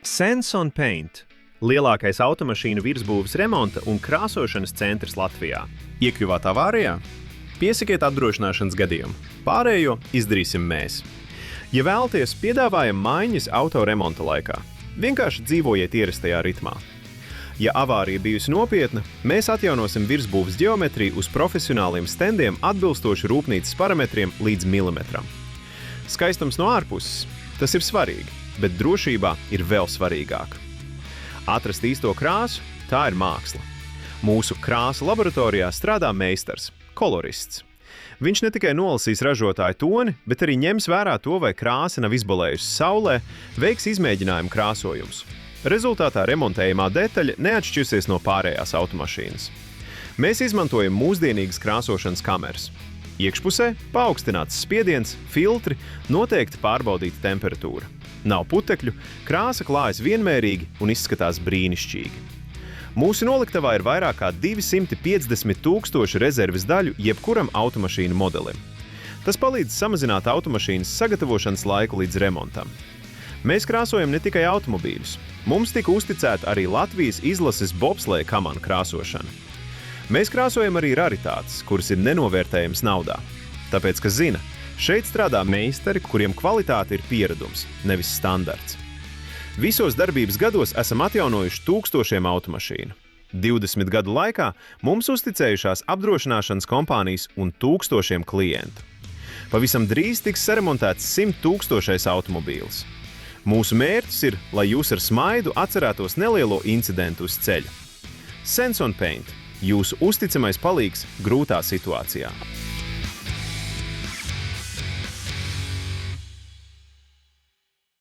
Sense on Paint – lielākais automašīnu virsbūves remonta un krāsošanas centrs Latvijā. Iekļuvāt avārijā? Piesakiet apdrošināšanas gadījumu. Pārējo izdarīsim mēs. Ja vēlaties, piedāvājam maiņas autoremonta laikā. Vienkārši dzīvojiet ierastajā ritmā. Ja avārija bijusi nopietna, mēs atjaunosim virsbūves ģeometriju uz profesionāliem stendiem atbilstoši rūpnīcas parametriem līdz milimetram. Skaistums no ārpuses – tas ir svarīgi, bet drošībā ir vēl svarīgāk. Atrast īsto krāsu – tā ir māksla. Mūsu krāsu laboratorijā strādā meistars, kolorists. Viņš ne tikai nolasīs ražotāju toni, bet arī ņems vērā to, vai krāsa nav izbalējusi saulē, veiks izmēģinājumu krāsojumus. Rezultātā remontējumā detaļa neatšķirsies no pārējās automašīnas. Mēs izmantojam mūsdienīgas krāsošanas kameras. Iekšpusē paaugstināts spiediens, filtri, noteikti pārbaudīta temperatūra. Nav putekļu, krāsa klājas vienmērīgi un izskatās brīnišķīgi. Mūsu noliktavā ir vairāk kā 250 000 rezerves daļu jebkuram automašīnu modelim. Tas palīdz samazināt automašīnas sagatavošanas laiku līdz remontam. Mēs krāsojam ne tikai automobīļus. Mums tika uzticēta arī Latvijas izlases bobsleja kamana krāsošana. Mēs krāsojam arī raritātes, kuras ir nenovērtējams naudā. Tāpēc, ka zina, šeit strādā meistari, kuriem kvalitāte ir pieredums, nevis standarts. Visos darbības gados esam atjaunojuši tūkstošiem automašīnu. 20 gadu laikā mums uzticējušās apdrošināšanas kompānijas un tūkstošiem klientu. Pavisam drīz tiks saremontēts 100 000 automobīls. Mūsu mērķis ir, lai jūs ar smaidu atcerētos nelielo incidentu uz ceļa. Sense on Paint – jūsu uzticamais palīgs grūtā situācijā.